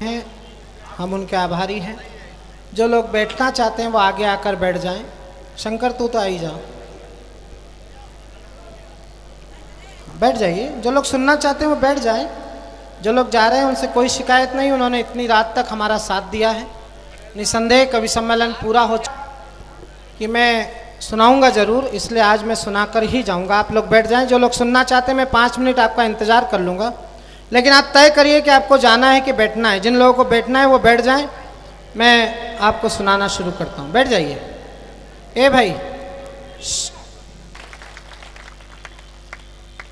हैं, हम उनके आभारी हैं। जो लोग बैठना चाहते हैं वो आगे आकर बैठ जाएं। शंकर तू तो आई जाओ, बैठ जाइए। जो लोग सुनना चाहते हैं वो बैठ जाएं। जो लोग जा रहे हैं उनसे कोई शिकायत नहीं, उन्होंने इतनी रात तक हमारा साथ दिया है। निसंदेह कवि सम्मेलन पूरा हो कि मैं सुनाऊंगा जरूर, इसलिए आज मैं सुनाकर ही जाऊंगा। आप लोग बैठ जाएं। जो लोग सुनना चाहते हैं मैं 5 मिनट आपका इंतजार कर लूँगा, लेकिन आप तय करिए कि आपको जाना है कि बैठना है। जिन लोगों को बैठना है वो बैठ जाएं, मैं आपको सुनाना शुरू करता हूँ। बैठ जाइए। ए भाई,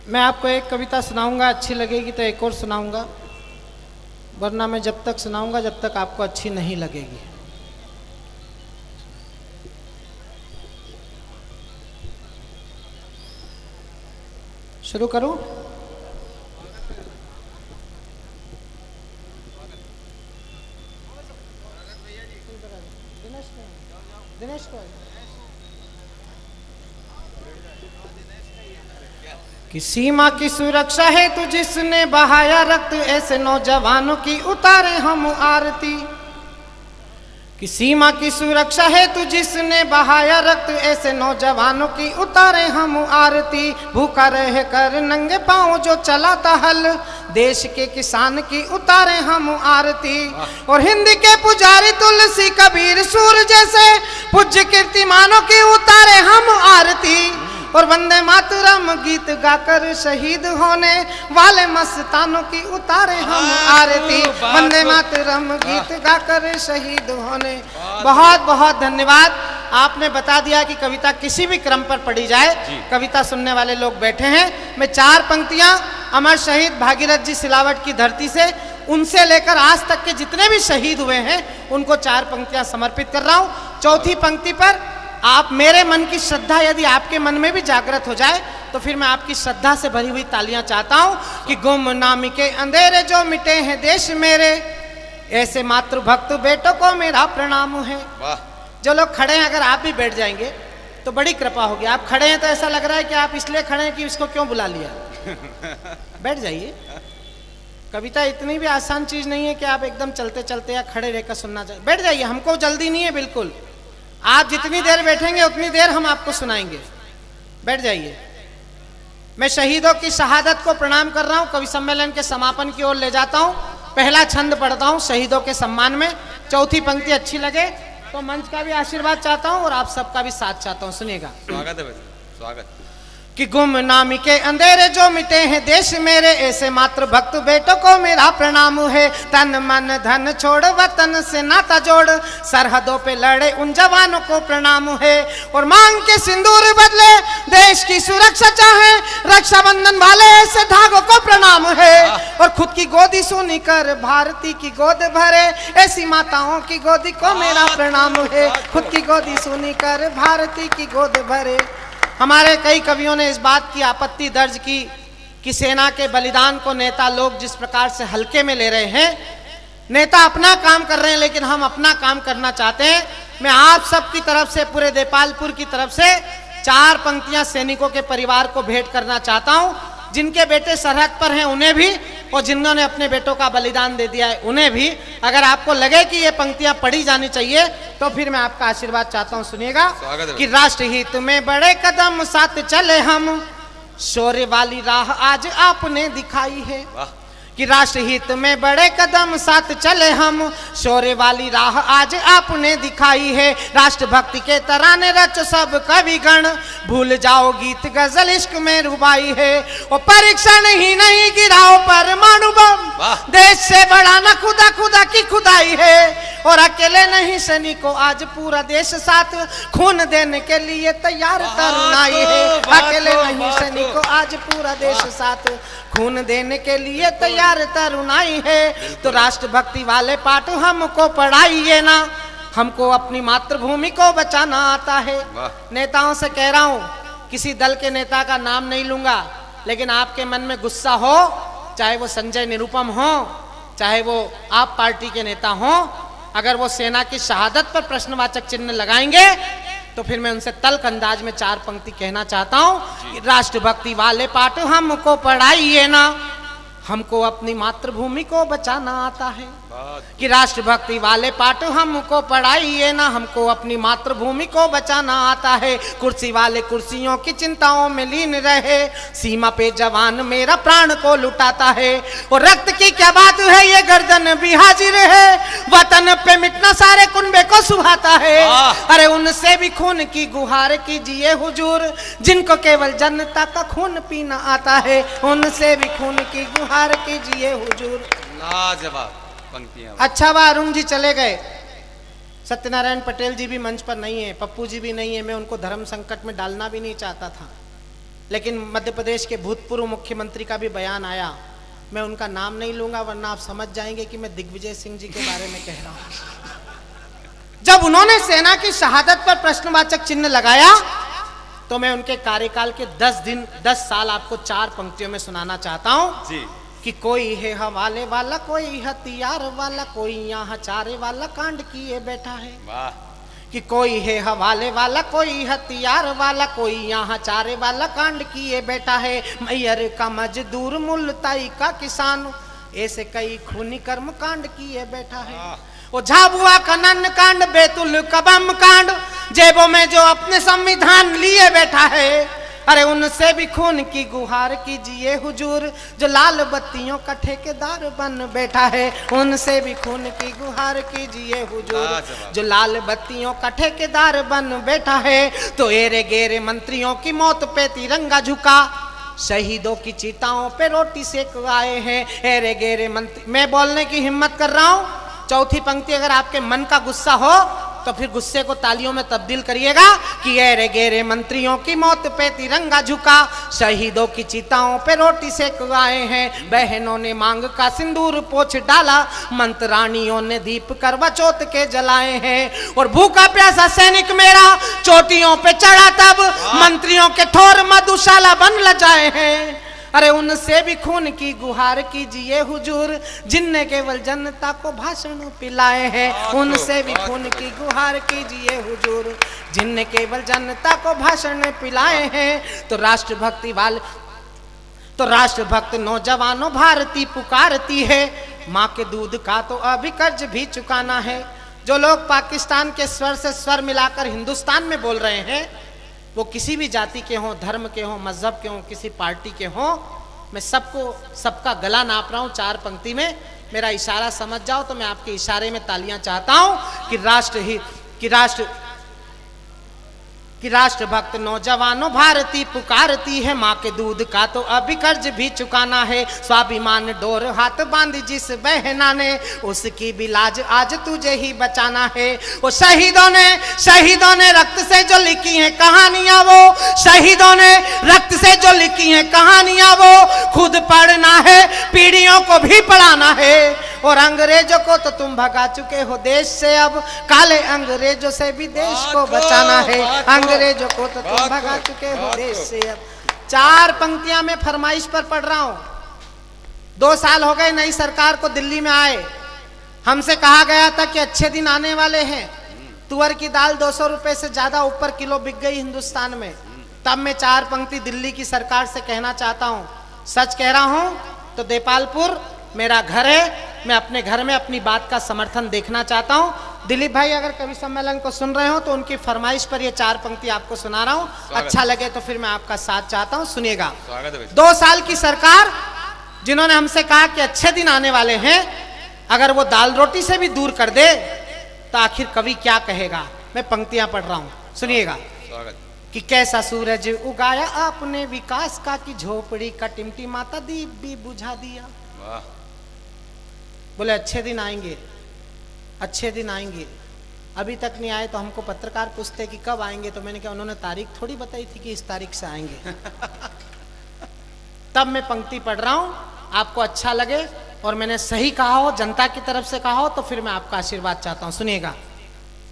मैं आपको एक कविता सुनाऊंगा, अच्छी लगेगी तो एक और सुनाऊंगा, वरना मैं जब तक सुनाऊंगा जब तक आपको अच्छी नहीं लगेगी। शुरू करूं? दिनेश को कि सीमा की सुरक्षा है तू जिसने बहाया रक्त, ऐसे नौजवानों की उतारे हम आरती। कि सीमा की सुरक्षा है तू जिसने बहाया रक्त, ऐसे नौजवानों की उतारे हम आरती। भूखा रह कर नंगे पांव जो चलाता हल, देश के किसान की उतारे हम आरती। और हिंद के पुजारी तुलसी कबीर सूर जैसे पूज्य कीर्तिमानों की उतारे हम आरती। और वंदे मातरम गीत गाकर शहीद होने वाले मस्तानों की उतारे हम आरती। वंदे मातरम गीत गाकर शहीद होने। बहुत बहुत धन्यवाद। आपने बता दिया कि कविता किसी भी क्रम पर पढ़ी जाए। कविता सुनने वाले लोग बैठे हैं। मैं 4 पंक्तियां अमर शहीद भागीरथ जी सिलावट की धरती से, उनसे लेकर आज तक के जितने भी शहीद हुए हैं उनको 4 पंक्तियां समर्पित कर रहा हूं। चौथी पंक्ति पर आप मेरे मन की श्रद्धा यदि आपके मन में भी जागृत हो जाए तो फिर मैं आपकी श्रद्धा से भरी हुई तालियां चाहता हूं कि गुमनामी के अंधेरे जो मिटे हैं देश मेरे, ऐसे मातृभक्त बेटों को मेरा प्रणाम है। जो लोग खड़े हैं अगर आप भी बैठ जाएंगे तो बड़ी कृपा होगी। आप खड़े हैं तो ऐसा लग रहा है कि आप इसलिए खड़े हैं कि इसको क्यों बुला लिया। बैठ जाइए। कविता इतनी भी आसान चीज नहीं है कि आप एकदम चलते चलते या खड़े रहकर सुनना चाहिए। बैठ जाइए, हमको जल्दी नहीं है बिल्कुल। आप जितनी देर बैठेंगे उतनी देर हम आपको सुनाएंगे। बैठ जाइए। मैं शहीदों की शहादत को प्रणाम कर रहा हूं। कवि सम्मेलन के समापन की ओर ले जाता हूं। पहला छंद पढ़ता हूं शहीदों के सम्मान में। चौथी पंक्ति अच्छी लगे तो मंच का भी आशीर्वाद चाहता हूं और आप सबका भी साथ चाहता हूं। सुनिएगा। स्वागत है, स्वागत। कि गुमनामी के अंधेरे जो मिटे हैं देश मेरे, ऐसे मातृभक्त बेटों को मेरा प्रणाम है। तन मन धन छोड़ वतन से नाता जोड़, सरहदों पे लड़े उन जवानों को प्रणाम है। और मांग के सिंदूर बदले देश की सुरक्षा चाहे, रक्षाबंधन वाले ऐसे धागों को प्रणाम है। और खुद की गोदी सुनी कर भारती की गोद भरे, ऐसी माताओं की गोदी को मेरा प्रणाम है। खुद की गोदी सुनी कर भारती की गोद भरे। हमारे कई कवियों ने इस बात की आपत्ति दर्ज की कि सेना के बलिदान को नेता लोग जिस प्रकार से हल्के में ले रहे हैं। नेता अपना काम कर रहे हैं लेकिन हम अपना काम करना चाहते हैं। मैं आप सब की तरफ से, पूरे देपालपुर की तरफ से 4 पंक्तियां सैनिकों के परिवार को भेंट करना चाहता हूं। जिनके बेटे सरहद पर हैं उन्हें भी, और जिन्होंने अपने बेटों का बलिदान दे दिया है उन्हें भी। अगर आपको लगे कि ये पंक्तियां पढ़ी जानी चाहिए तो फिर मैं आपका आशीर्वाद चाहता हूं। सुनिएगा कि राष्ट्र हित में बड़े कदम साथ चले हम, शौर्य वाली राह आज आपने दिखाई है। कि राष्ट्र हित में बड़े कदम साथ चले हम, शौर्य वाली राह आज आपने दिखाई है। राष्ट्रभक्ति के तराने रच सब कविगण, भूल जाओ गीत गजल इश्क में रुबाई है। और परीक्षण ही नहीं गिराओ परमाणु बम, देश से बड़ा न खुदा खुदा की खुदाई है। और अकेले नहीं सैनिकों आज पूरा देश साथ, खून देने के लिए तैयार तरुणाई है। अकेले नहीं सैनिकों आज पूरा देश साथ, खून देने के लिए तैयार तरुणाई है। तो राष्ट्रभक्ति वाले पाठ हमको पढ़ाइए ना, हमको अपनी मातृभूमि को बचाना आता है। नेताओं से कह रहा हूं, किसी दल के नेता का नाम नहीं लूंगा, लेकिन आपके मन में गुस्सा हो, चाहे वो संजय निरुपम हो, चाहे वो आप पार्टी के नेता हो, अगर वो सेना की शहादत पर प्रश्नवाचक चिन्ह लगाएंगे तो फिर मैं उनसे तल्ख अंदाज में 4 पंक्ति कहना चाहता हूं। राष्ट्रभक्ति वाले पाठ हमको पढ़ाइए ना, हमको अपनी मातृभूमि को बचाना आता है। बहुत कि राष्ट्रभक्ति वाले पाठ हमको पढ़ाइए ना, हमको अपनी मातृभूमि को बचाना आता है। कुर्सी वाले कुर्सियों की चिंताओं में लीन रहे, सीमा पे जवान मेरा प्राण को लुटाता है। और रक्त की क्या बात है, ये गर्दन भी हाजिर है, वतन पे मिटना सारे कुनबे को सुहाता है। अरे उनसे भी खून की गुहार कीजिए हुजूर, जिनको केवल जनता का खून पीना आता है, उनसे भी खून की गुहार कीजिए हुजूर। लाजवाब पंक्तियां। अच्छा बा, अरुण जी चले गए, सत्यनारायण पटेल जी भी मंच पर नहीं है, पप्पू जी भी नहीं है। मैं उनको धर्म संकट में डालना भी नहीं चाहता था, लेकिन मध्य प्रदेश के भूतपूर्व मुख्यमंत्री का भी बयान आया। मैं उनका नाम नहीं लूंगा वरना आप समझ जाएंगे कि मैं दिग्विजय सिंह जी के बारे में कह रहा हूं। जब उन्होंने सेना की शहादत पर प्रश्नवाचक चिन्ह लगाया तो मैं उनके कार्यकाल के 10 साल आपको 4 पंक्तियों में सुनाना चाहता हूं जी। कि कोई है हवाले वाला, कोई हथियार वाला, कोई यहाँ चारे वाला कांड किए बैठा है। वाह। कि कोई है हवाले वाला, कोई हथियार वाला, कोई यहाँ चारे वाला कांड किए बैठा है। मैयर का मजदूर, मुल्ताई का किसान, ऐसे कई खूनी कर्म कांड किए बैठा है। वो झाबुआ का नन्न कांड, बैतुल का बम कांड, जेबों में जो अपने संविधान लिए बैठा है। अरे उनसे भी खून की गुहार कीजिए हुजूर, जो लाल बत्तियों का ठेकेदार बन बैठा है, उनसे भी खून की गुहार कीजिए हुजूर, जो लाल बत्तियों का ठेकेदार बन बैठा है। तो एरे गेरे मंत्रियों की मौत पे तिरंगा झुका, शहीदों की चिताओं पे रोटी सेक आए हैं। एरे गेरे मंत्री, मैं बोलने की हिम्मत कर रहा हूं। चौथी पंक्ति अगर आपके मन का गुस्सा हो तो फिर गुस्से को तालियों में तब्दील करिएगा कि एरे गेरे मंत्रियों की मौत पे तिरंगा झुका, शहीदों की चिताओं पे रोटी सेक आए हैं। बहनों ने मांग का सिंदूर पोछ डाला, मंत्रानियों ने दीप करवा चौथ के जलाए हैं। और भूखा प्यासा सैनिक मेरा चोटियों पे चढ़ा तब, मंत्रियों के ठोर मधुशाला बन लजाए हैं। अरे उनसे भी खून की गुहार कीजिए हुजूर, जिनने केवल जनता को भाषण पिलाए हैं, उनसे भी खून की गुहार कीजिए हुजूर, जिनने केवल जनता को भाषण पिलाए हैं। तो राष्ट्रभक्ति वाले, तो राष्ट्रभक्त नौजवानों भारती पुकारती है, माँ के दूध का तो अभी कर्ज भी चुकाना है। जो लोग पाकिस्तान के स्वर से स्वर मिलाकर हिंदुस्तान में बोल रहे हैं, वो किसी भी जाति के हों, धर्म के हों, मजहब के हों, किसी पार्टी के हों, मैं सबका गला नाप रहा हूं 4 पंक्ति में। मेरा इशारा समझ जाओ तो मैं आपके इशारे में तालियां चाहता हूं कि राष्ट्रभक्त नौजवानों भारती पुकारती है, माँ के दूध का तो अभी कर्ज भी चुकाना है। स्वाभिमान डोर हाथ बांधी जिस बहना ने, उसकी भी लाज आज तुझे ही बचाना है। वो शहीदों ने रक्त से जो लिखी हैं कहानियां, वो शहीदों ने रक्त से जो लिखी हैं कहानियां, वो खुद पढ़ना है, पीढ़ियों को भी पढ़ाना है। और अंग्रेजों को तो तुम भगा चुके हो देश से, अब काले अंग्रेजों से भी देश को बचाना है। अंग्रेजों को तो तुम भगा चुके हो देश से अब। 4 पंक्तियां मैं फरमाइश पर पढ़ रहा हूं। 2 साल हो गए नई सरकार को दिल्ली में आए, हमसे कहा गया था कि अच्छे दिन आने वाले हैं। तुअर की दाल 200 रुपए से ज्यादा ऊपर किलो बिक गई हिंदुस्तान में। तब मैं 4 पंक्ति दिल्ली की सरकार से कहना चाहता हूं, सच कह रहा हूं तो देपालपुर मेरा घर है, मैं अपने घर में अपनी बात का समर्थन देखना चाहता हूं। दिलीप भाई अगर कवि सम्मेलन को सुन रहे हो तो उनकी फरमाइश पर ये 4 पंक्ति आपको सुना रहा हूं। अच्छा लगे तो फिर मैं आपका साथ चाहता हूं, सुनिएगा। 2 साल की सरकार जिन्होंने हमसे कहा कि अच्छे दिन आने वाले हैं, अगर वो दाल रोटी से भी दूर कर दे तो आखिर कवि क्या कहेगा। मैं पंक्तियां पढ़ रहा हूं, सुनिएगा। कि कैसा सूरज उगाया आपने विकास का, कि झोपड़ी का टिमटिमाता दीप भी बुझा दिया। बोले अच्छे दिन आएंगे, अच्छे दिन आएंगे, अभी तक नहीं आए। तो हमको पत्रकार पूछते कि कब आएंगे, तो मैंने कहा उन्होंने तारीख थोड़ी बताई थी कि इस तारीख से आएंगे। तब मैं पंक्ति पढ़ रहा हूं, आपको अच्छा लगे और मैंने सही कहा हो, जनता की तरफ से कहा हो, तो फिर मैं आपका आशीर्वाद चाहता हूं, सुनिएगा।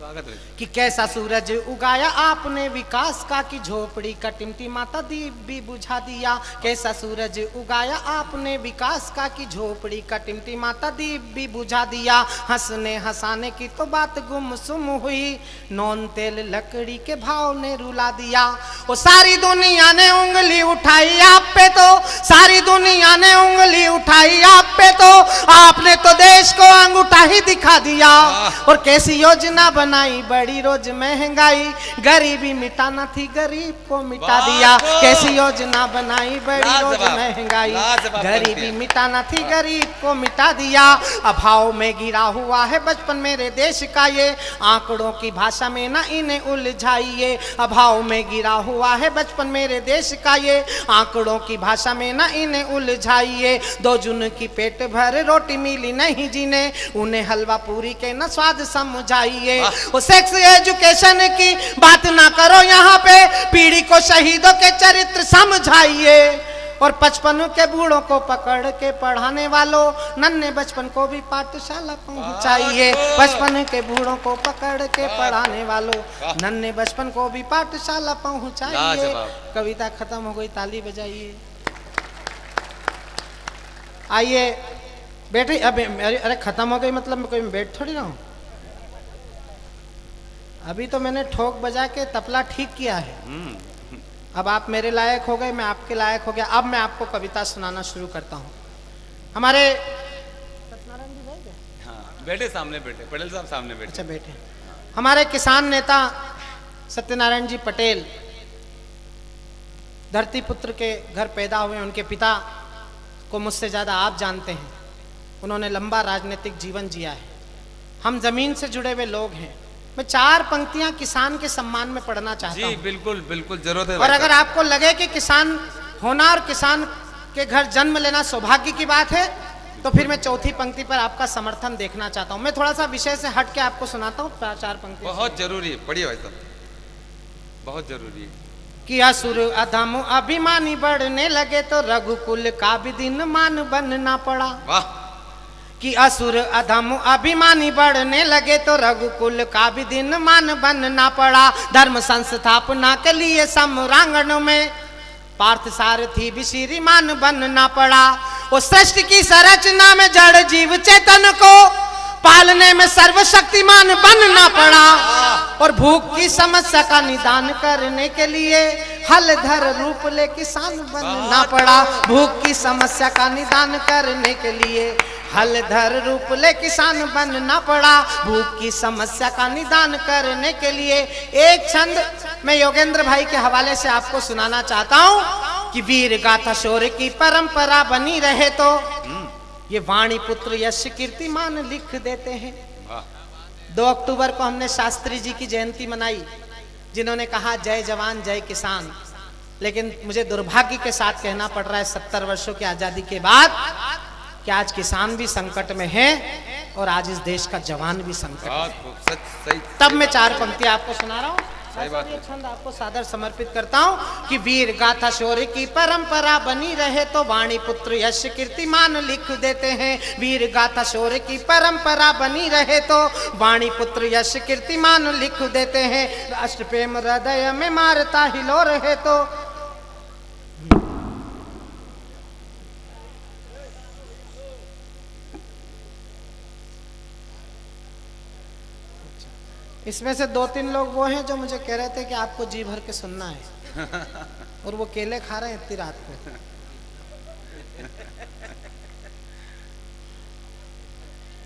स्वागत है। कि कैसा सूरज उगाया आपने विकास का, कि झोपड़ी का टिमटिमाता दीप भी बुझा दिया। कैसा सूरज उगाया आपने विकास का, कि झोपड़ी का टिमटिमाता दीप भी बुझा दिया। हंसने हंसाने की तो बात गुमसुम हुई, नॉन तेल लकड़ी के भाव ने रुला दिया। वो सारी दुनिया ने उंगली उठाई आप पे, तो सारी दुनिया ने उंगली उठाई आप पे, तो आपने तो देश को अंगूठा ही दिखा दिया। और कैसी योजना बनाई बड़ी रोज महंगाई, गरीबी मिटाना थी गरीब को मिटा दिया। कैसी योजना बनाई बड़ी रोज महंगाई, गरीबी मिटाना थी गरीब को मिटा दिया। अभाव में गिरा हुआ है बचपन मेरे देश का, ये आंकड़ों की भाषा में ना इन्हें उलझाइए। अभाव में गिरा हुआ है बचपन मेरे देश का, ये आंकड़ों की भाषा में ना इन्हें उलझाइए। 2 जून की पेट भर रोटी मिली नहीं जिन्हें, उन्हें हलवा पूरी के न स्वाद समझाइए। वो सेक्स एजुकेशन की बात ना करो यहाँ पे, पीढ़ी को शहीदों के चरित्र समझाइए। और 55 के बूढ़ों को पकड़ के पढ़ाने वालों, नन्हे बचपन को भी पाठशाला पहुंचाइए। 55 के बूढ़ों को पकड़ के पढ़ाने वालों, नन्हे बचपन को भी पाठशाला पहुंचाइए। कविता खत्म हो गई, ताली बजाइए। आइए बैठे। अबे अरे खत्म हो गई मतलब कोई बैठ थोड़ी ना हूं। अभी तो मैंने ठोक बजा के तबला ठीक किया है। अब आप मेरे लायक हो गए, मैं आपके लायक हो गया। अब मैं आपको कविता सुनाना शुरू करता हूँ। हमारे सत्यनारायण जी भाई हाँ, बैठे सामने, बैठे पटेल साहब सामने बैठे। अच्छा बैठे। हमारे किसान नेता सत्यनारायण जी पटेल धरती पुत्र के घर पैदा हुए। उनके पिता को मुझसे ज़्यादा आप जानते हैं। उन्होंने लंबा राजनीतिक जीवन जिया है। हम जमीन से जुड़े हुए लोग हैं। मैं 4 पंक्तियां किसान के सम्मान में पढ़ना चाहता हूं। जी बिल्कुल बिल्कुल, जरूरत है। और अगर आपको लगे कि किसान होना और किसान के घर जन्म लेना सौभाग्य की बात है, तो फिर मैं चौथी पंक्ति पर आपका समर्थन देखना चाहता हूं। मैं थोड़ा सा विषय से हट के आपको सुनाता हूं 4 पंक्ति। बहुत जरूरी है, पढ़िए भाई साहब, बहुत जरूरी है। कि असुर अधम अभिमानी बढ़ने लगे, तो रघुकुल का भी दिन मान बनना पड़ा। वाह। कि असुर अधम अभिमानी बढ़ने लगे, तो रघुकुल का भी दिन मान बनना पड़ा। धर्म संस्थापना के लिए सम्रांगण में पार्थ सारथी भी श्रीमान बनना पड़ा। वो सृष्टि की संरचना में जड़ जीव चेतन को पालने में सर्वशक्तिमान बनना पड़ा। और भूख की समस्या का निदान करने के लिए हलधर रूप ले किसान बनना पड़ा। भूख की समस्या का निदान करने के लिए हलधर रूप ले किसान बनना पड़ा। भूख की समस्या का निदान करने के लिए एक छंद मैं योगेंद्र भाई के हवाले से आपको सुनाना चाहता हूं कि वीर गाथा शौर्य की परंपरा बनी रहे, तो ये वाणी पुत्र यश कीर्तिमान लिख देते हैं। 2 अक्टूबर को हमने शास्त्री जी की जयंती मनाई, जिन्होंने कहा जय जवान जय किसान। लेकिन मुझे दुर्भाग्य के साथ कहना पड़ रहा है 70 वर्षों की आजादी के बाद कि आज किसान भी संकट में है और आज इस देश का जवान भी संकट में। सही। तब मैं 4 पंक्तियां आपको सुना रहा हूँ। सही बात है। छंद आपको सादर समर्पित करता हूँ कि वीर गाथा शौर्य की परंपरा बनी रहे, तो वाणी पुत्र यश कीर्तिमान लिख देते हैं। वीर गाथा शौर्य की परंपरा बनी रहे, तो वाणी पुत्र यश कीर्तिमान लिख देते हैं। राष्ट्र प्रेम हृदय में मारता हिलो रहे, तो इसमें से 2-3 लोग वो हैं जो मुझे कह रहे थे कि आपको जी भर के सुनना है, और वो केले खा रहे हैं इतनी रात को।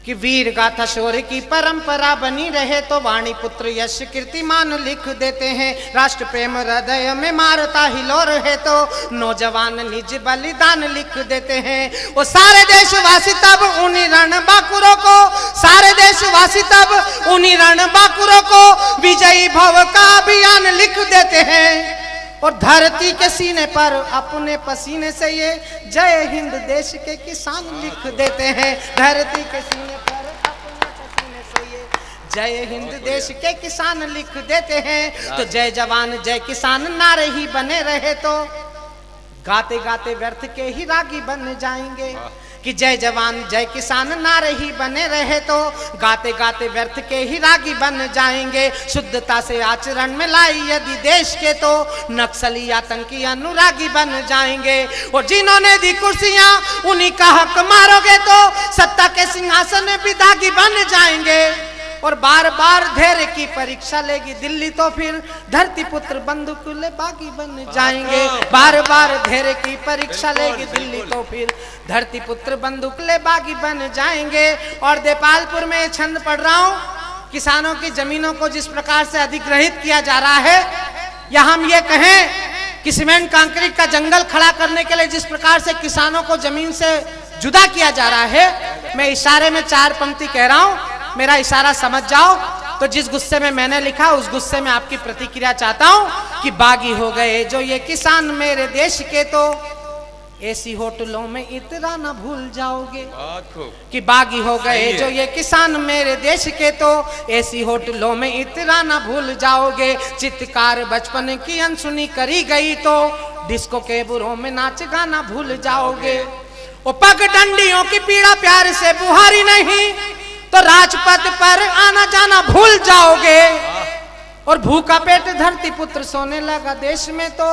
कि वीर गाथा शौर्य की परंपरा बनी रहे, तो वाणी पुत्र यश कीर्तिमान लिख देते हैं। राष्ट्र प्रेम हृदय में मारता हिलो रहे, तो नौजवान निज बलिदान लिख देते हैं। वो सारे देशवासी तब उन्हीं रणबांकुरों को, सारे देशवासी तब उन्हीं रणबांकुरों को विजयी भव का अभियान लिख देते हैं। और धरती के सीने पर अपने पसीने से ये जय हिंद देश के किसान लिख देते हैं। धरती के सीने पर अपने पसीने से ये जय हिंद देश के किसान लिख देते हैं। तो जय जवान जय किसान नारे ही बने रहे, तो गाते गाते व्यर्थ के ही रागी बन जाएंगे। कि जय जवान जय किसान नारे ही बने रहे तो गाते गाते व्यर्थ के ही रागी बन जाएंगे। शुद्धता से आचरण में लाई यदि देश के तो नक्सली आतंकी अनुरागी बन जाएंगे। और जिन्होंने दी कुर्सियां उन्हीं का हक मारोगे तो सत्ता के सिंहासन में भी दागी बन जाएंगे। और बार बार धैर्य की परीक्षा लेगी दिल्ली तो फिर धरती पुत्र बंदूक ले बागी बन जाएंगे। बार बार धैर्य की परीक्षा लेगी दिल्ली तो फिर धरती पुत्र बंदूक ले बागी बन जाएंगे। और देपालपुर में छंद पढ़ रहा हूँ, किसानों की जमीनों को जिस प्रकार से अधिग्रहित किया जा रहा है, या हम ये कहें कि सीमेंट कंक्रीट का जंगल खड़ा करने के लिए जिस प्रकार से किसानों को जमीन से जुदा किया जा रहा है, मैं इशारे में 4 पंक्ति कह रहा हूं, मेरा इशारा समझ जाओ। तो जिस गुस्से में मैंने लिखा उस गुस्से में आपकी प्रतिक्रिया चाहता हूं कि बागी हो गए जो ये किसान मेरे देश के तो ऐसी होटलों में इतना ना भूल जाओगे। कि बागी हो गए जो ये किसान मेरे देश के तो ऐसी होटलों में इतना ना भूल जाओगे। चित्कार बचपन की अनसुनी करी गई तो डिस्को के बुरों में नाच गाना भूल जाओगे। वो पग डंडियों की पीड़ा प्यार से बुहारी नहीं तो राजपथ पर आना जाना भूल जाओगे। और भूखा पेट धरती पुत्र सोने लगा देश में तो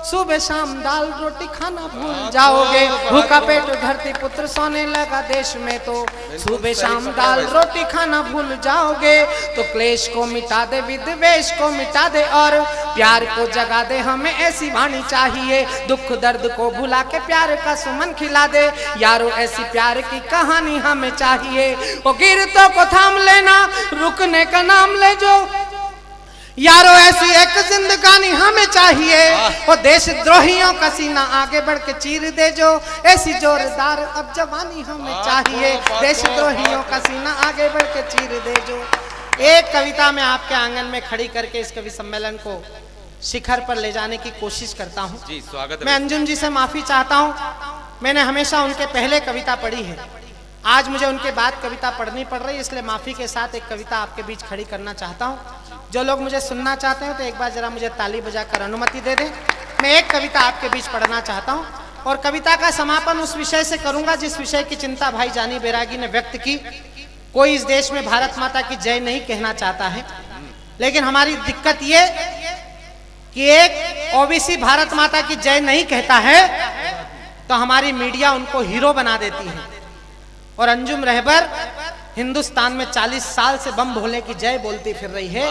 सुबह शाम दाल रोटी खाना भूल जाओगे। भूखा पेट धरती पुत्र सोने लगा देश में तो सुबह शाम दाल रोटी खाना भूल जाओगे। तो क्लेश को मिटा दे विद्वेष को मिटा दे और प्यार को जगा दे, हमें ऐसी वाणी चाहिए। दुख दर्द को भुला के प्यार का सुमन खिला दे यारो, ऐसी प्यार की कहानी हमें चाहिए। वो गिरतों को थाम लेना रुकने का नाम ले जो यारो, ऐसी एक जिंदगानी हमें चाहिए। और देशद्रोहियों का सीना आगे बढ़ के चीर दे जो, ऐसी जोरदार अब जवानी हमें चाहिए। देशद्रोहियों का सीना आगे बढ़ के चीर दे जो। एक कविता में आपके आंगन में खड़ी करके इस कवि सम्मेलन को शिखर पर ले जाने की कोशिश करता हूँ। जी स्वागत है। मैं अंजुम जी से माफी चाहता हूँ, मैंने हमेशा उनके पहले कविता पढ़ी है, आज मुझे उनके बाद कविता पढ़नी पड़ रही है, इसलिए माफी के साथ एक कविता आपके बीच खड़ी करना चाहता हूँ। जो लोग मुझे सुनना चाहते हैं तो एक बार जरा मुझे ताली बजाकर अनुमति दे दें। मैं एक कविता आपके बीच पढ़ना चाहता हूँ और कविता का समापन उस विषय से करूंगा जिस विषय की चिंता भाई जानी बैरागी ने व्यक्त की। कोई इस देश में भारत माता की जय नहीं कहना चाहता है, लेकिन हमारी दिक्कत ये कि एक ओबीसी भारत माता की जय नहीं कहता है तो हमारी मीडिया उनको हीरो बना देती है। और अंजुम रहबर हिंदुस्तान में 40 साल से बम भोले की जय बोलती फिर रही है।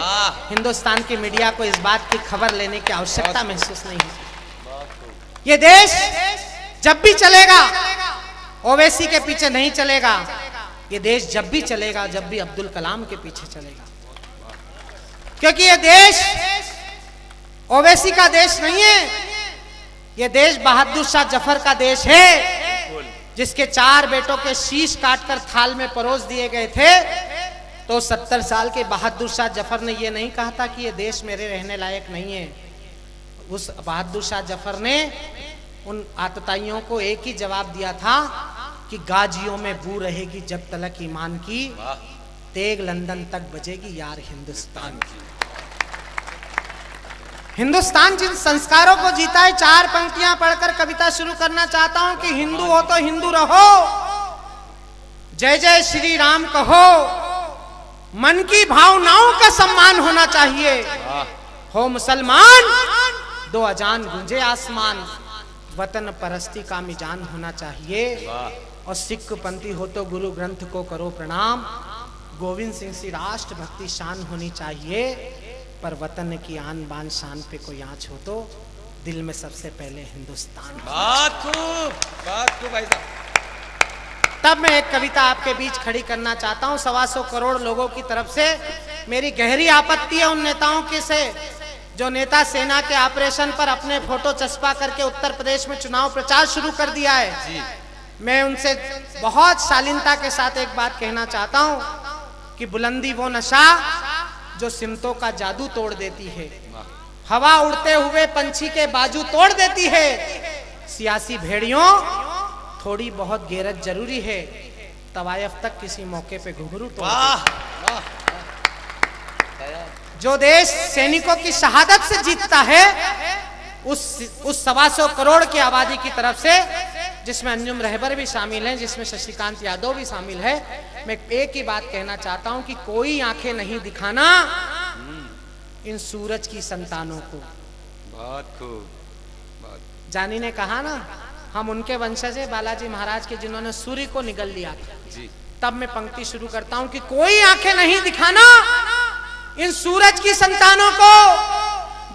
हिंदुस्तान की मीडिया को इस बात की खबर लेने की आवश्यकता महसूस नहीं है। ये देश जब भी चलेगा ओवैसी के पीछे नहीं चलेगा। ये देश जब भी चलेगा जब भी अब्दुल कलाम के पीछे चलेगा, क्योंकि ये देश ओवैसी का देश नहीं है। ये देश बहादुर शाह जफर का देश है, जिसके 4 बेटों के शीश काटकर थाल में परोस दिए गए थे। तो 70 साल के बहादुर शाह जफर ने यह नहीं कहा था कि यह देश मेरे रहने लायक नहीं है। उस बहादुर शाह जफर ने उन आतताइयों को एक ही जवाब दिया था कि गाजियों में बू रहेगी जब तलक ईमान की, तेग लंदन तक बजेगी यार हिंदुस्तान की। हिंदुस्तान जिन संस्कारों को जीता है, 4 पंक्तियां पढ़कर कविता शुरू करना चाहता हूं कि हिंदू हो तो हिंदू रहो, जय जय श्री राम कहो, मन की भावनाओं का सम्मान होना चाहिए। हो मुसलमान दो अजान गूंजे आसमान, वतन परस्ती का मिजान होना चाहिए। और सिख पंथी हो तो गुरु ग्रंथ को करो प्रणाम, गोविंद सिंह सी राष्ट्र भक्ति शान होनी चाहिए। पर वतन की आन बान शान पे कोई आँच हो तो दिल में सबसे पहले हिंदुस्तान। बात खूब भाई साहब। तब मैं एक कविता आपके बीच खड़ी करना चाहता हूँ। 125 करोड़ लोगों की तरफ से मेरी गहरी आपत्ति है उन नेताओं के से जो नेता सेना के ऑपरेशन पर अपने फोटो चस्पा करके उत्तर प्रदेश में चुनाव प्रचार शुरू कर दिया है जी। मैं उनसे बहुत शालीनता के साथ एक बात कहना चाहता हूँ कि बुलंदी वो नशा जो सिमतों का जादू तोड़ देती है, हवा उड़ते हुए पंछी के बाजू तोड़ देती है। सियासी भेड़ियों थोड़ी बहुत गैरत जरूरी है, तवायफ तक किसी मौके पे घुंघरू तोड़ जो देश सैनिकों की शहादत से जीतता है उस 125 करोड़ की आबादी की तरफ से जिसमें अंजुम रहबर भी शामिल हैं, जिसमें शशिकांत यादव भी शामिल है। मैं एक ही बात कहना चाहता हूं कि कोई आंखें नहीं दिखाना इन सूरज की संतानों को। बहुत खूब, बहुत। जानी ने कहा ना, हम उनके वंशज है बालाजी महाराज के जिन्होंने सूर्य को निगल लिया था। जी। तब मैं पंक्ति शुरू करता हूं कि कोई आंखें नहीं दिखाना इन सूरज की संतानों को,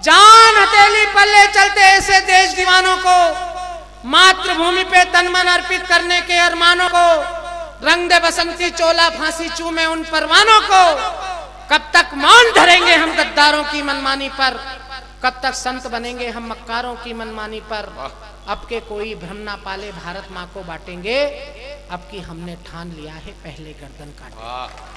जान हथेली पल्ले चलते ऐसे देश दीवानों को, मातृभूमि पे तन मन अर्पित करने के अरमानों को, रंग दे बसंती चोला फांसी चूमे उन परवानों को। कब तक मौन धरेंगे हम गद्दारों की मनमानी पर, कब तक संत बनेंगे हम मक्कारों की मनमानी पर। अब के कोई भ्रम ना पाले भारत माँ को बांटेंगे, अब की हमने ठान लिया है पहले गर्दन काटेंगे।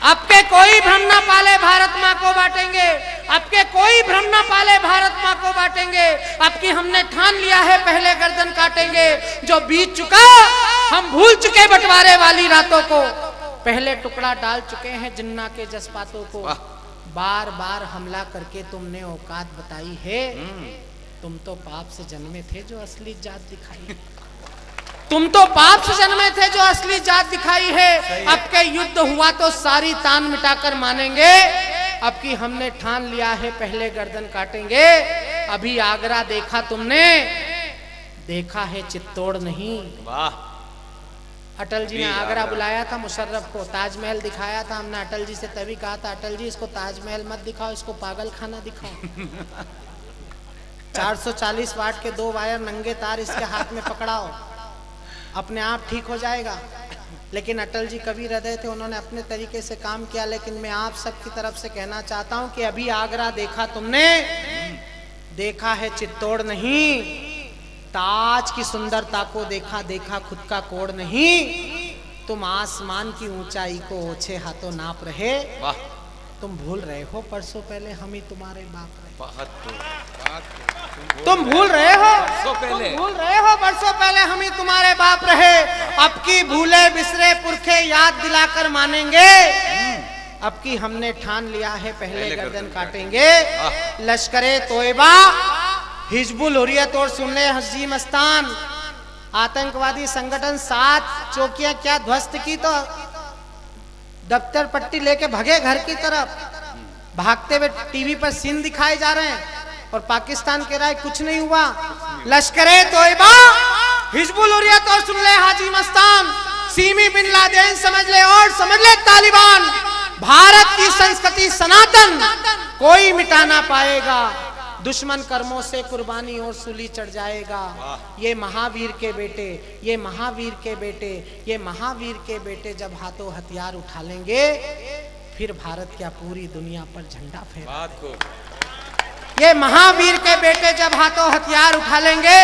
अब के कोई भ्रम ना पाले भारत माँ को बांटेंगे, अब के कोई भ्रम ना पाले भारत माँ को बांटेंगे। अब की हमने ठान लिया है पहले गर्दन काटेंगे। जो बीत चुका हम भूल चुके बंटवारे वाली रातों को, पहले टुकड़ा डाल चुके हैं जिन्ना के जज्बातों को। बार बार हमला करके तुमने औकात बताई है, तुम तो पाप से जन्मे थे जो असली जात दिखाई। तुम तो पाप से जन्मे थे जो असली जात दिखाई है। अब के युद्ध हुआ तो सारी तान मिटाकर मानेंगे, अब की हमने ठान लिया है पहले गर्दन काटेंगे। अभी आगरा देखा तुमने, देखा है चित्तौड़ नहीं। वाह। अटल जी ने आगरा बुलाया था मुशर्रफ को, ताजमहल दिखाया था। हमने अटल जी से तभी कहा था, अटल जी इसको ताजमहल मत दिखाओ, इसको पागल खाना दिखाओ। 440 वाट के 2 वायर नंगे तार इसके हाथ में पकड़ाओ, अपने आप ठीक हो जाएगा। लेकिन अटल जी कवि हृदय थे, उन्होंने अपने तरीके से काम किया। लेकिन मैं आप सबकी तरफ से कहना चाहता हूं कि अभी आगरा देखा तुमने, देखा है चित्तौड़ नहीं। ताज की सुंदरता को देखा, देखा खुद का कोड नहीं। तुम आसमान की ऊंचाई को ओछे हाथों नाप रहे। वाह। तुम भूल रहे हो परसों पहले हम ही तुम्हारे बाप रहे। बहुत। तुम भूल रहे हो, तुम भूल रहे हो बरसों पहले हम ही तुम्हारे बाप रहे। अब की भूले बिसरे पुरखे याद दिलाकर मानेंगे, अब की हमने ठान लिया है पहले गर्दन काटेंगे। लश्करे तोयबा, हिजबुल हुर्रियत और सुन्ने हजी मस्तान, आतंकवादी संगठन 7 चौकियां क्या ध्वस्त की तो दफ्तर पट्टी लेके भगे घर की तरफ। भागते हुए टीवी पर सीन दिखाए जा रहे हैं और पाकिस्तान के राय कुछ नहीं हुआ। लश्करे तोयबा, हिजबुल हुर्रियत और सुन ले Haji Mastan, semi bin Laden समझ ले और समझ ले तालिबान। भारत की संस्कृति सनातन कोई मिटा ना पाएगा, दुश्मन कर्मों से कुर्बानी और सूली चढ़ जाएगा। ये महावीर के बेटे, ये महावीर के बेटे, ये महावीर के बेटे जब हाथों हथियार उठा लेंगे, फिर भारत क्या पूरी दुनिया पर झंडा फहरा। ये महावीर के बेटे जब हाथों हथियार उठा लेंगे,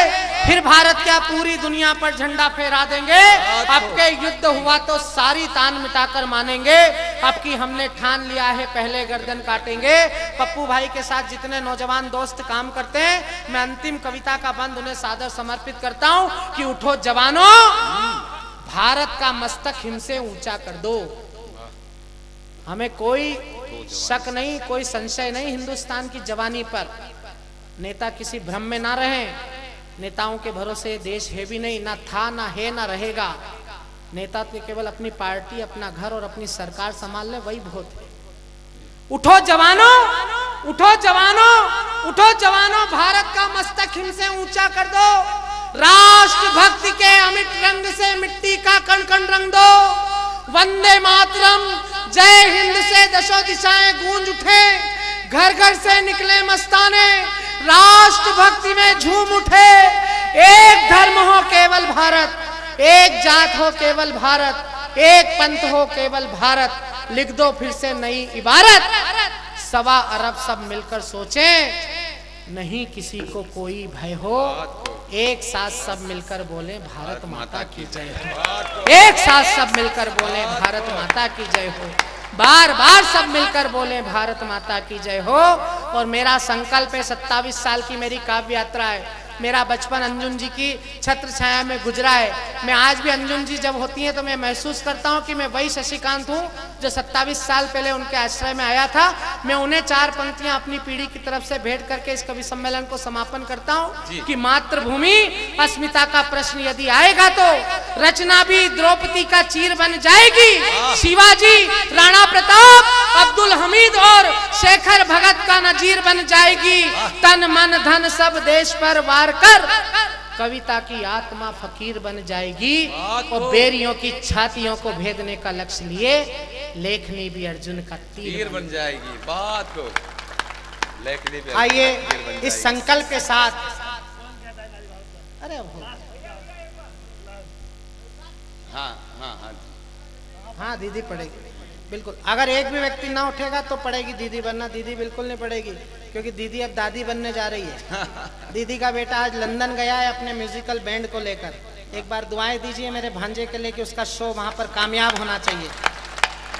फिर भारत क्या पूरी दुनिया पर झंडा फहरा देंगे। अब के युद्ध हुआ तो सारी तान मिटाकर मानेंगे, अब की हमने ठान लिया है पहले गर्दन काटेंगे। पप्पू भाई के साथ जितने नौजवान दोस्त काम करते हैं, मैं अंतिम कविता का बंद उन्हें सादर समर्पित करता हूं कि उठो जवानों, भारत का मस्तक हिमसे ऊंचा कर दो। हमें कोई शक नहीं, कोई संशय नहीं हिंदुस्तान की जवानी पर। नेता किसी भ्रम में ना रहें, नेताओं के भरोसे देश है भी नहीं, ना था ना है ना रहेगा। नेता तो केवल अपनी पार्टी, अपना घर और अपनी सरकार संभाल ले, वही बहुत है। उठो जवानों, उठो जवानों, उठो जवानों, भारत का मस्तक हिमसे ऊंचा कर दो। राष्ट्र भक्ति के अमिट रंग से मिट्टी का कण कण रंग दो। वंदे मातरम, जय हिंद से दशों दिशाएं गूंज उठे। घर घर से निकले मस्ताने, राष्ट्र भक्ति में झूम उठे। एक धर्म हो केवल भारत, एक जात हो केवल भारत, एक पंथ हो केवल भारत। लिख दो फिर से नई इबारत, 1.25 अरब सब मिलकर सोचें, नहीं किसी को कोई भय हो। एक साथ सब मिलकर बोले भारत माता की जय हो। एक साथ सब मिलकर बोले भारत माता की जय हो। बार बार सब मिलकर बोले भारत माता की जय हो। और मेरा संकल्प है, 27 साल की मेरी काव्य यात्रा है, मेरा बचपन अंजुम जी की छत्र छाया में गुजरा है। मैं आज भी अंजुम जी जब होती हैं तो मैं महसूस करता हूं कि मैं वही शशिकांत हूं जो 27 साल पहले उनके आश्रय में आया था। मैं उन्हें 4 पंक्तियां अपनी पीढ़ी की तरफ से भेंट करके इस कवि सम्मेलन को समापन करता हूं कि मातृभूमि अस्मिता का प्रश्न यदि आएगा तो रचना भी द्रौपदी का चीर बन जाएगी। शिवाजी, राणा प्रताप, अब्दुल हमीद और शेखर भगत का नजीर बन जाएगी। तन मन धन सब देश पर वार कर कविता की आत्मा फकीर बन जाएगी। और बेरियों की छातियों को भेदने का लक्ष्य लिए लेखनी भी अर्जुन का तीर बन जाएगी। बात को लेखनी भी। आइए इस संकल्प के साथ, अरे हाँ हाँ हाँ हाँ दीदी पढ़ेगी बिल्कुल। अगर एक भी व्यक्ति ना उठेगा तो पढ़ेगी दीदी, वरना दीदी बिल्कुल नहीं पढ़ेगी, क्योंकि दीदी अब दादी बनने जा रही है। दीदी का बेटा आज लंदन गया है अपने म्यूजिकल बैंड को लेकर। एक बार दुआएं दीजिए मेरे भांजे के लिए कि उसका शो वहां पर कामयाब होना चाहिए।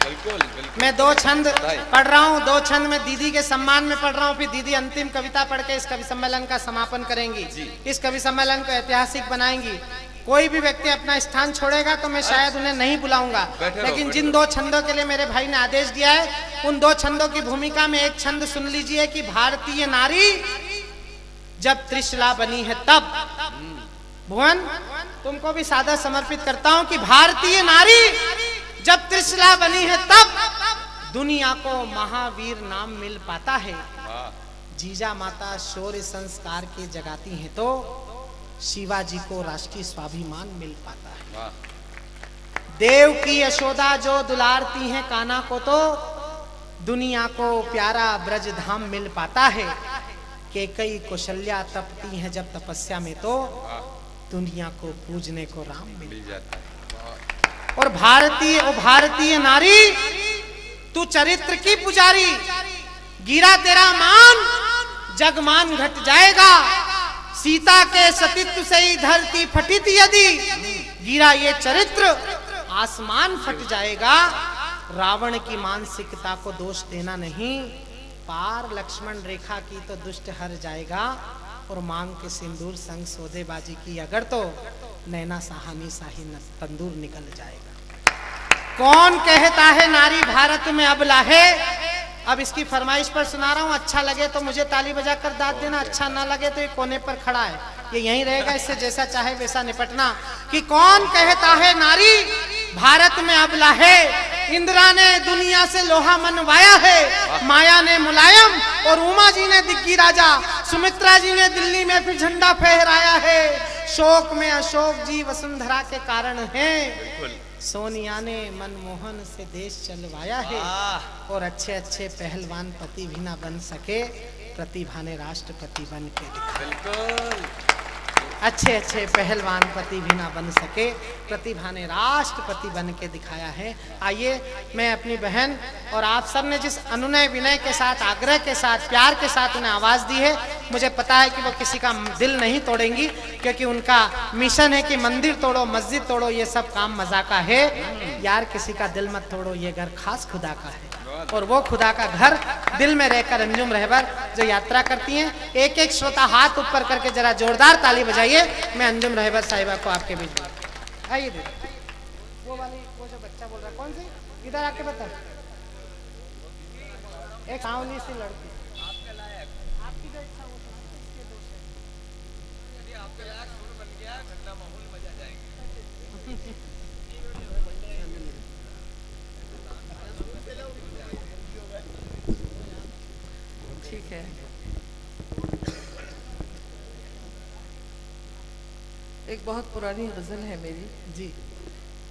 बिल्कुल, बिल्कुल। मैं 2 छंद पढ़ रहा हूँ, 2 छंद में दीदी के सम्मान में पढ़ रहा हूँ, फिर दीदी अंतिम कविता पढ़ के इस कवि सम्मेलन का समापन करेंगी। इस कवि सम्मेलन को ऐतिहासिक बनाएंगी। कोई भी व्यक्ति अपना स्थान छोड़ेगा तो मैं शायद उन्हें नहीं बुलाऊंगा, लेकिन जिन 2 छंदों के लिए मेरे भाई ने आदेश दिया है उन 2 छंदों की भूमिका में एक छंद सुन लीजिए कि भारतीय नारी जब त्रिशला बनी है तब। भुवन, तुमको भी सादर समर्पित करता हूं कि भारतीय नारी जब त्रिशला बनी है तब दुनिया को महावीर नाम मिल पाता है। जीजा माता शौर्य संस्कार के जगाती हैं तो शिवाजी को राष्ट्रीय स्वाभिमान मिल पाता है। देव की यशोदा जो दुलारती हैं कान्हा को तो दुनिया को प्यारा ब्रज धाम मिल पाता है। के कई कौशल्या तपती हैं जब तपस्या में तो दुनिया को पूजने को राम मिल जाता है। और भारतीय नारी तू चरित्र की पुजारी, गिरा तेरा मान जगमान घट जाएगा। सीता के सतीत्व से ही धरती फटी थी, यदि गिरा ये चरित्र आसमान फट जाएगा। रावण की मानसिकता को दोष देना नहीं, पार लक्ष्मण रेखा की तो दुष्ट हर जाएगा। और मांग के सिंदूर संग सौदेबाजी की अगर तो नैना सहानी साही तंदूर निकल जाएगा। कौन कहता है नारी भारत में अबला है? अब इसकी फरमाइश पर सुना रहा हूं, अच्छा लगे तो मुझे ताली बजाकर दाद देना, अच्छा ना लगे तो ये कोने पर खड़ा है, ये यहीं रहेगा, इससे जैसा चाहे वैसा निपटना। कि कौन कहता है नारी भारत में अबला है? इंदिरा ने दुनिया से लोहा मनवाया है, माया ने मुलायम और उमा जी ने दिग्गी राजा, सुमित्रा जी ने दिल्ली में फिर झंडा फहराया है। शोक में अशोक जी वसुंधरा के कारण हैं, सोनिया ने मनमोहन से देश चलवाया है। और अच्छे अच्छे पहलवान पति भी ना बन सके, प्रतिभा ने राष्ट्रपति बन के दिखाया। अच्छे अच्छे पहलवान पति भी ना बन सके, प्रतिभा ने राष्ट्रपति बन के दिखाया है। आइए मैं अपनी बहन और आप सब ने जिस अनुनय विनय के साथ, आग्रह के साथ, प्यार के साथ उन्हें आवाज दी है, मुझे पता है कि वो किसी का दिल नहीं तोड़ेंगी, क्योंकि उनका मिशन है कि मंदिर तोड़ो, मस्जिद तोड़ो, ये सब काम मजा का है। यार किसी का दिल मत तोड़ो, ये घर खास खुदा का है। और वो खुदा का घर दिल में रहकर अंजुम रहबर जो यात्रा करती हैं। एक एक श्रोता हाथ ऊपर करके जरा जोरदार ताली बजाइए। मैं अंजुम रहबर साहिबा को आपके बीच में आइए दीदी। वो जो बच्चा बोल रहा है कौन सी, इधर आके बता। एक सांवली सी लड़की, आपके लायक, आपकी जो इच्छा हो इसके दोष है। यदि आपके लायक शोर बन गया, ठंडा माहौल मजा जाएगा। ठीक है, एक बहुत पुरानी गज़ल है मेरी जी,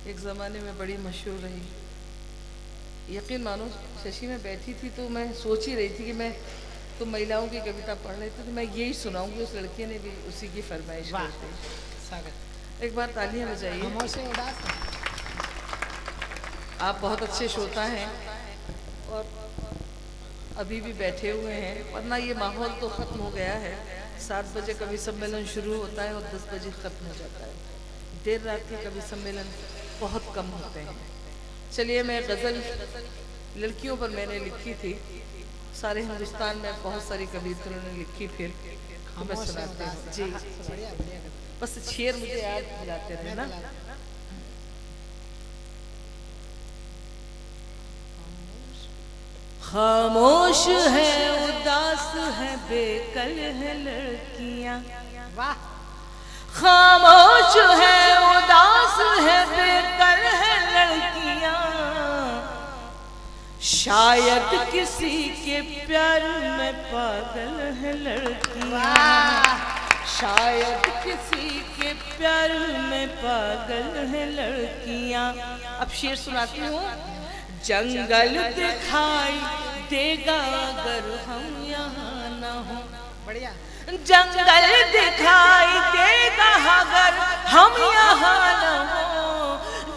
एक ज़माने में बड़ी मशहूर रही। यकीन मानो शशि में बैठी थी तो मैं सोच ही रही थी कि मैं तो महिलाओं की कविता पढ़ रही थी तो मैं यही सुनाऊंगी। उस लड़की ने भी उसी की फरमाइश कर दी। स्वागत। एक बार तालियां बजाइए। उदास आप बहुत अच्छे श्रोता हैं और अभी भी बैठे हुए हैं, वरना ये माहौल तो ख़त्म हो गया है। 7 बजे कवि सम्मेलन शुरू होता है और 10 बजे ख़त्म हो जाता है। देर रात के कवि सम्मेलन बहुत कम होते हैं। चलिए, मैं गज़ल लड़कियों पर मैंने लिखी थी, सारे हिंदुस्तान में बहुत सारी कविताओं ने लिखी। फिर तो मैं सुनाती हूँ जी। बस शेर मुझे याद दिलाते रहे ना। खामोश है उदास है बेकल है लड़कियां, वाह खामोश है उदास है बेकल है लड़कियां, शायद किसी के प्यार में पागल है लड़कियां, शायद किसी के प्यार में पागल है लड़कियां। अब शेर सुनाती हूँ। जंगल दिखाई देगा अगर हम यहाँ न हो, बढ़िया। जंगल दिखाई देगा अगर हम यहाँ न हो,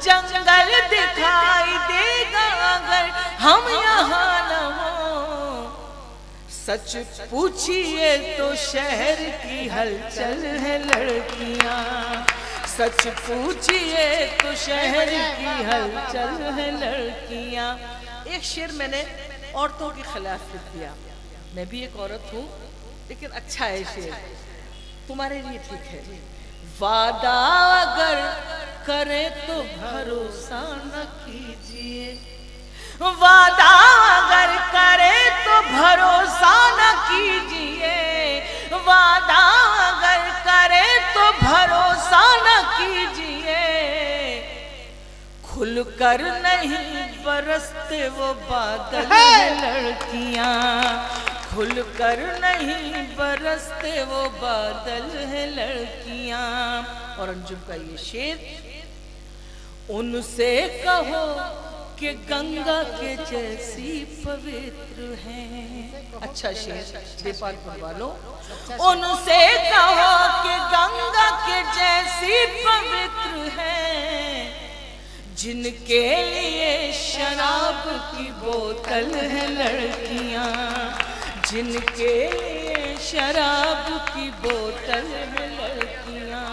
जंगल दिखाई देगा अगर हम यहाँ न हो, सच पूछिए तो शहर की हलचल है लड़कियाँ, सच पूछिए तो शहर की हलचल है लड़कियाँ। एक शेर मैंने औरतों के खिलाफ लिख दिया, मैं भी एक औरत हूँ लेकिन अच्छा है शेर, तुम्हारे लिए ठीक है। वादा अगर करे तो भरोसा न कीजिए, वादा अगर करे तो भरोसा न कीजिए, वादा अगर करे तो भरोसा न कीजिए, खुलकर नहीं बरसते वो बादल है लड़कियां, खुलकर नहीं बरसते वो बादल है लड़कियां। और अंजुम का ये शेर, उनसे कहो कि गंगा के जैसी पवित्र है। अच्छा शेर देपालपुर वालों, उनसे कहो कि गंगा के जैसी पवित्र है, जिनके लिए शराब की बोतल है लड़कियां, जिनके लिए शराब की बोतल है लड़कियां,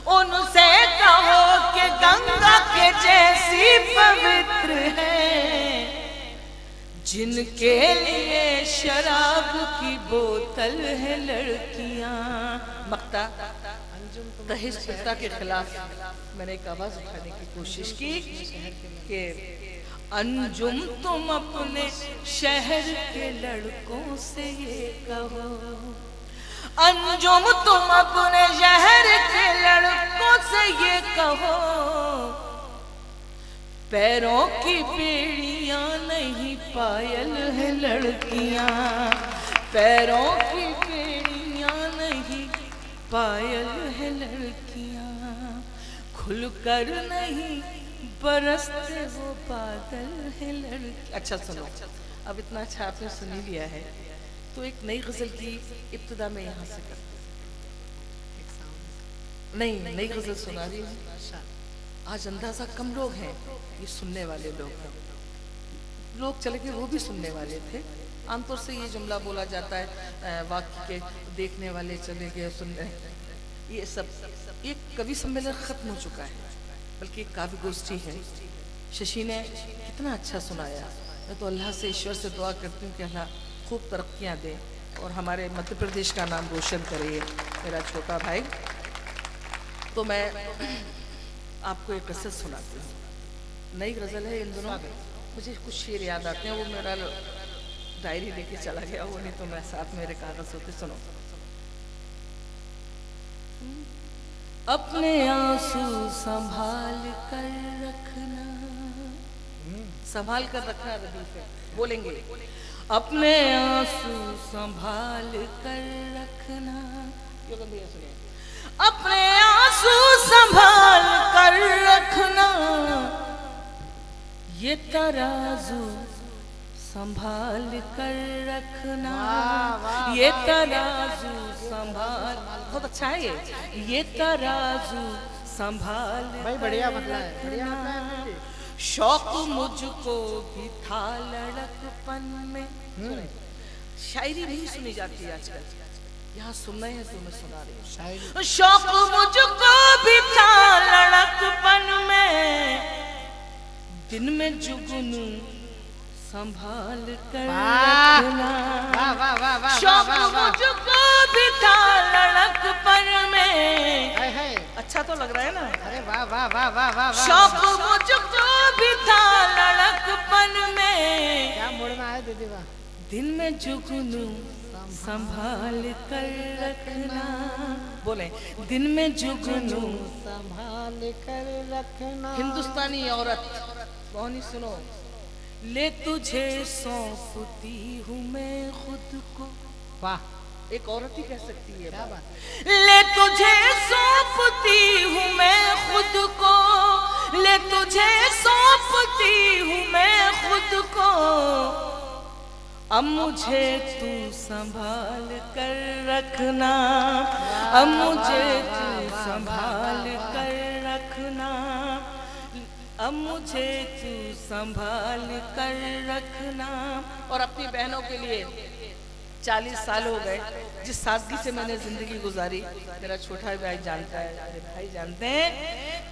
उनसे कहो कि गंगा के जैसी पवित्र है, जिनके लिए शराब की बोतल है लड़कियां। मक्ता दहेज-प्रथा के खिलाफ मैंने एक आवाज उठाने की कोशिश की कि अंजुम तुम अपने शहर के लड़कों से ये कहो, अंजुम तुम अपने शहर के लड़कों से ये कहो, पैरों की बेड़ियां नहीं पायल है लड़कियां, पैरों की बेड़ियां नहीं पायल है लड़कियां, खुलकर नहीं बरसते वो बादल है लड़की। अच्छा सुनो, अब इतना अच्छा आपने सुन ही लिया है तो एक नई गजल की इब्तिदा में यहाँ से करते नहीं, नई गजल सुना रही हूँ। आज अंदाजा कम लोग हैं, ये सुनने वाले लोग हैं, लोग चले गए वो भी सुनने वाले थे। आमतौर से ये जुमला बोला जाता है वाक्य के देखने वाले चले गए सुनने, ये सब एक कवि सम्मेलन खत्म हो चुका है, बल्कि एक काव्य गोष्ठी है। शशि ने कितना अच्छा सुनाया। मैं तो अल्लाह से ईश्वर से दुआ करती हूँ कि अल्लाह खूब तरक्कियाँ दे और हमारे मध्य प्रदेश का नाम रोशन करे, मेरा छोटा भाई। तो मैं आपको एक गज़ल सुनाती हूँ, नई गज़ल है। इन दिनों मुझे कुछ शेर याद आते हैं, वो मेरा डायरी लेके चला गया, वो नहीं तो मैं साथ मेरे कागज होते। सुनो। अपने आंसू संभाल कर रखना, संभाल कर रखना रदीफ है, बोलेंगे अपने आंसू संभाल कर रखना, अपने आंसू संभाल कर रखना, ये तराजू संभाल कर रखना, ये तराजू संभाल, बहुत अच्छा है ये तराजू संभाल भाई, बढ़िया मतलब है, बढ़िया मतलब है। शौक मुझको भी था लड़कपन में, शायरी नहीं सुनी जाती आजकल, यहाँ सुन रहे हैं तो मैं सुना रही हूँ। शौक मुझको भी था लड़कपन में, दिन में जुगनू संभाल कर रखना, शौक मुझको भी था लड़कपन में। हाय हाय, अच्छा तो लग रहा है ना? अरे वाह वाह वाह वाह वाह वाह। शौक मुझको भी था लड़कपन में। क्या मूड में आए दीदी, वाह। दिल में जुगनू संभाल कर रखना, बोले दिल में जुगनू संभाल कर रखना। हिंदुस्तानी औरत मोहनी सुनो। ले तुझे सौंपती हूँ मैं खुद को। वाह, एक औरत ही कह सकती है क्या बात। ले तुझे सौंपती हूँ मैं खुद को, ले तुझे सौंपती हूँ मैं खुद को। अब मुझे तू संभाल कर रखना, अब मुझे तू संभाल कर रखना, अब मुझे तू संभाल कर रखना। और अपनी बहनों के लिए 40 साल हो गए जिस सादगी से मैंने जिंदगी गुजारी, मेरा छोटा भाई जानता है, मेरे भाई जानते हैं।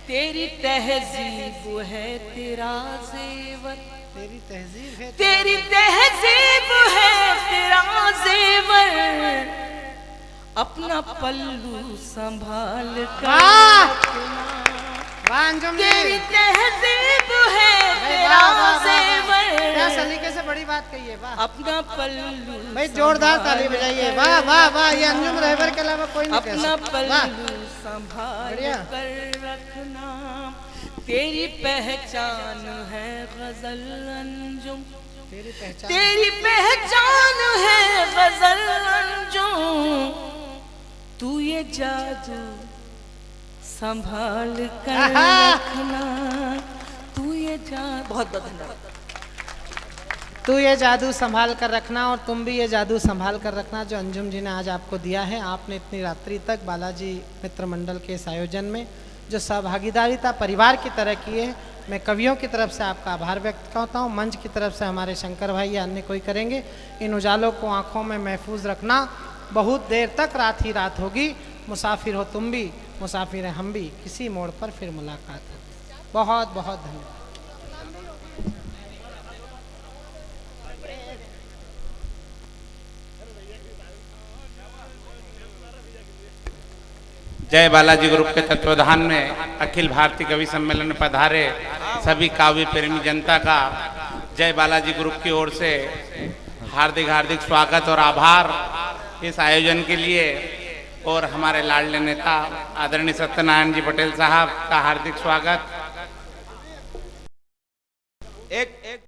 तेरी तहजीब है तेरा जेवर, तेरी तहजीब है, तेरी तहजीब है तेरा जेवर। अपना पल्लू संभाल कर रखना। वाह अंजुम जी, तेरी तहजीब है तेरा जेवर। क्या सलीके से बड़ी बात कही है, वाह। अपना पल्लू भाई जोरदार ताली बजाइए, वाह वाह वाह। ये अंजुम रहबर के अलावा कोई नहीं कह अपना सकता, वाह। पल्लू संभाल बढ़िया। कर रखना। तेरी पहचान है गजल अंजुम, तेरी पहचान, तेरी पहचान है गजल अंजुम। तू ये जादू संभाल कर रखना, तू ये जादू। बहुत बहुत धन्यवाद। तू ये जादू संभाल कर रखना, और तुम भी ये जादू संभाल कर रखना जो अंजुम जी ने आज आपको दिया है। आपने इतनी रात्रि तक बालाजी मित्र मंडल के इस आयोजन में जो सहभागीदारिता परिवार की तरह की है, मैं कवियों की तरफ से आपका आभार व्यक्त करता हूँ। मंच की तरफ से हमारे शंकर भाई या अन्य कोई करेंगे। इन उजालों को आंखों में महफूज रखना। बहुत देर तक रात ही रात होगी। मुसाफिर हो तुम भी, मुसाफिर हैं हम भी, किसी मोड़ पर फिर मुलाकात होगी। बहुत बहुत धन्यवाद। जय बालाजी ग्रुप के तत्वाधान में अखिल भारतीय कवि सम्मेलन में पधारे सभी काव्य प्रेमी जनता का जय बालाजी ग्रुप की ओर से हार्दिक हार्दिक स्वागत और आभार इस आयोजन के लिए। और हमारे लाडले नेता आदरणीय सत्यनारायण जी पटेल साहब का हार्दिक स्वागत। एक